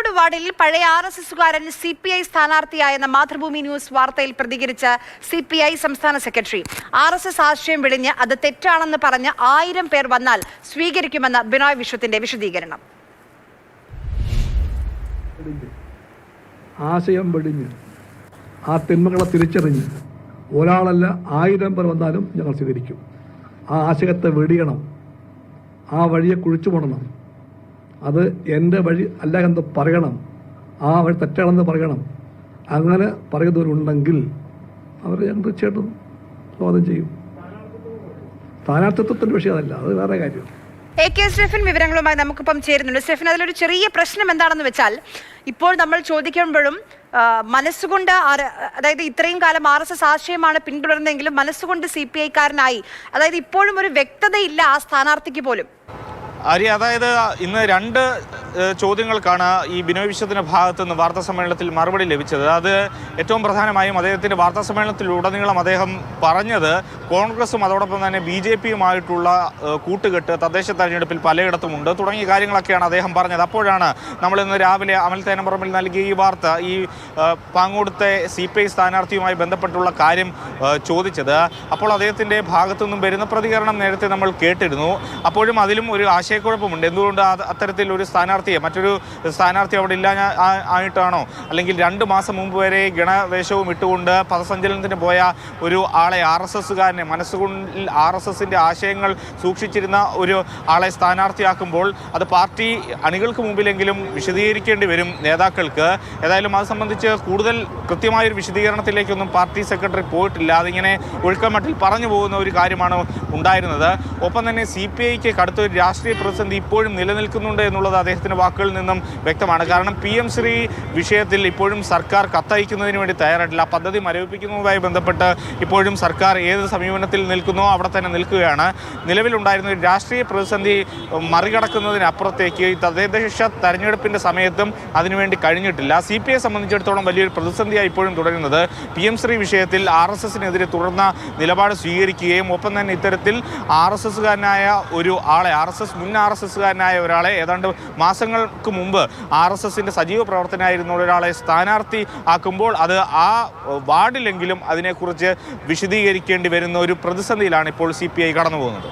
പാങ്ങോട് വാർഡിൽ പഴയ RSSകാരൻ CPI സ്ഥാനാർത്ഥിയായെന്ന Mathrubhumi news വാർത്തയിൽ പ്രതികരിച്ച CPI സംസ്ഥാന സെക്രട്ടറി RSS ആശയം വെടിഞ്ഞ് അത് തെറ്റാണെന്ന് പറഞ്ഞ് 1000 പേർ വന്നാൽ സ്വീകരിക്കുമെന്ന് ബിനോയ് വിശ്വത്തിന്റെ വിശദീകരണം. ആശയം വെടിഞ്ഞ് ആ തിന്മകളെ തിരിച്ചറിഞ്ഞ് ഒരാളല്ല 1000 പേർ വന്നാലും ഞങ്ങൾ സ്വീകരിക്കും. ആ ആശയത്തെ വെടിയണം, ആ വഴിയെ കുഴിച്ചു പോടണം. അത് എൻ്റെ വഴി അല്ല എന്ന് പറയണം, ആ വഴി തെറ്റാണെന്ന് പറയണം. അങ്ങനെ പറയുന്നവരുണ്ടെങ്കിൽ അവരെ ഞങ്ങൾ തീർച്ചയായിട്ടും സ്വാഗതം ചെയ്യും. സ്ഥാനാർത്ഥിത്വത്തിൻ്റെ വിഷയം അതല്ല, അത് വേറെ കാര്യം. AK സ്റ്റെഫൻ വിവരങ്ങളുമായി നമുക്കിപ്പം ചേരുന്നുണ്ട്. സ്റ്റെഫൻ, അതിലൊരു ചെറിയ പ്രശ്നം എന്താണെന്ന് വെച്ചാൽ, ഇപ്പോൾ നമ്മൾ ചോദിക്കുമ്പോഴും മനസ്സുകൊണ്ട്, അതായത് ഇത്രയും കാലം RSS ആശയമാണ് പിന്തുടർന്നെങ്കിലും മനസ്സുകൊണ്ട് CPI കാരനായി, അതായത് ഇപ്പോഴും ഒരു വ്യക്തതയില്ല ആ സ്ഥാനാർത്ഥിക്ക് പോലും. അതായത് ഇന്ന് 2 ചോദ്യങ്ങൾക്കാണ് ഈ ബിനോയ് വിശ്വത്തിൻ്റെ ഭാഗത്ത് നിന്ന് വാർത്താ സമ്മേളനത്തിൽ മറുപടി ലഭിച്ചത്. അത് ഏറ്റവും പ്രധാനമായും അദ്ദേഹത്തിൻ്റെ വാർത്താ സമ്മേളനത്തിലുടനീളം അദ്ദേഹം പറഞ്ഞത് കോൺഗ്രസും അതോടൊപ്പം തന്നെ BJPയുമായിട്ടുള്ള കൂട്ടുകെട്ട് തദ്ദേശ തെരഞ്ഞെടുപ്പിൽ പലയിടത്തുമുണ്ട് തുടങ്ങിയ കാര്യങ്ങളൊക്കെയാണ് അദ്ദേഹം പറഞ്ഞത്. അപ്പോഴാണ് നമ്മളിന്ന് രാവിലെ അമൽ തേനമ്പറമ്പിൽ നൽകിയ ഈ വാർത്ത, ഈ പാങ്ങോടത്തെ CPI സ്ഥാനാർത്ഥിയുമായി ബന്ധപ്പെട്ടുള്ള കാര്യം ചോദിച്ചത്. അപ്പോൾ അദ്ദേഹത്തിൻ്റെ ഭാഗത്തു നിന്നും വരുന്ന പ്രതികരണം നേരത്തെ നമ്മൾ കേട്ടിരുന്നു. അപ്പോഴും അതിലും ഒരു ആശയക്കുഴപ്പമുണ്ട്. എന്തുകൊണ്ട് അത്തരത്തിൽ ഒരു സ്ഥാനാർത്ഥിയെ, മറ്റൊരു സ്ഥാനാർത്ഥി അവിടെ ഇല്ല ആയിട്ടാണോ, അല്ലെങ്കിൽ 2 മാസം മുമ്പ് വരെ ഗണവേഷവും ഇട്ടുകൊണ്ട് പദസഞ്ചലനത്തിന് പോയ ഒരു ആളെ, RSSകാരനെ, മനസ്സുകൊണ്ടിൽ RSSൻ്റെ ആശയങ്ങൾ സൂക്ഷിച്ചിരുന്ന ഒരു ആളെ സ്ഥാനാർത്ഥിയാക്കുമ്പോൾ അത് പാർട്ടി അണികൾക്ക് മുമ്പിലെങ്കിലും വിശദീകരിക്കേണ്ടി വരും നേതാക്കൾക്ക്. ഏതായാലും അത് സംബന്ധിച്ച് കൂടുതൽ കൃത്യമായൊരു വിശദീകരണത്തിലേക്കൊന്നും പാർട്ടി സെക്രട്ടറി പോയിട്ടില്ല. അതിങ്ങനെ ഒഴുക്കമട്ടിൽ പറഞ്ഞു പോകുന്ന ഒരു കാര്യമാണ് ഉണ്ടായിരുന്നത്. ഒപ്പം തന്നെ CPIക്ക് കടുത്തൊരു രാഷ്ട്രീയ പ്രതിസന്ധി ഇപ്പോഴും നിലനിൽക്കുന്നുണ്ട് എന്നുള്ളത് അദ്ദേഹത്തിൻ്റെ വാക്കുകളിൽ നിന്നും വ്യക്തമാണ്. കാരണം PM ശ്രീ വിഷയത്തിൽ ഇപ്പോഴും സർക്കാർ കത്തയക്കുന്നതിന് വേണ്ടി തയ്യാറായിട്ടില്ല. പദ്ധതി മരവിപ്പിക്കുന്നതുമായി ബന്ധപ്പെട്ട് ഇപ്പോഴും സർക്കാർ ഏത് സമീപനത്തിൽ നിൽക്കുന്നോ അവിടെ തന്നെ നിൽക്കുകയാണ്. നിലവിലുണ്ടായിരുന്ന ഒരു രാഷ്ട്രീയ പ്രതിസന്ധി മറികടക്കുന്നതിനപ്പുറത്തേക്ക് ഈ തദ്ദേശ തെരഞ്ഞെടുപ്പിൻ്റെ സമയത്തും അതിനുവേണ്ടി കഴിഞ്ഞിട്ടില്ല. CPIയെ സംബന്ധിച്ചിടത്തോളം വലിയൊരു പ്രതിസന്ധിയായി ഇപ്പോഴും തുടരുന്നത് PM ശ്രീ വിഷയത്തിൽ RSSനെതിരെ തുടർന്ന നിലപാട് സ്വീകരിക്കുകയും ഒപ്പം തന്നെ ഇത്തരത്തിൽ RSSകാരനായ ഒരു ആളെ, മുൻ RSSകാരനായ ഒരാളെ ഏതാണ്ട് മാസങ്ങൾക്ക് മുമ്പ് RSSൻ്റെ സജീവ പ്രവർത്തനമായിരുന്ന ഒരാളെ സ്ഥാനാർത്ഥി ആക്കുമ്പോൾ അത് ആ വാർഡിലെങ്കിലും അതിനെക്കുറിച്ച് വിശദീകരിക്കേണ്ടി വരുന്ന ഒരു പ്രതിസന്ധിയിലാണ് ഇപ്പോൾ CPI കടന്നു പോകുന്നത്.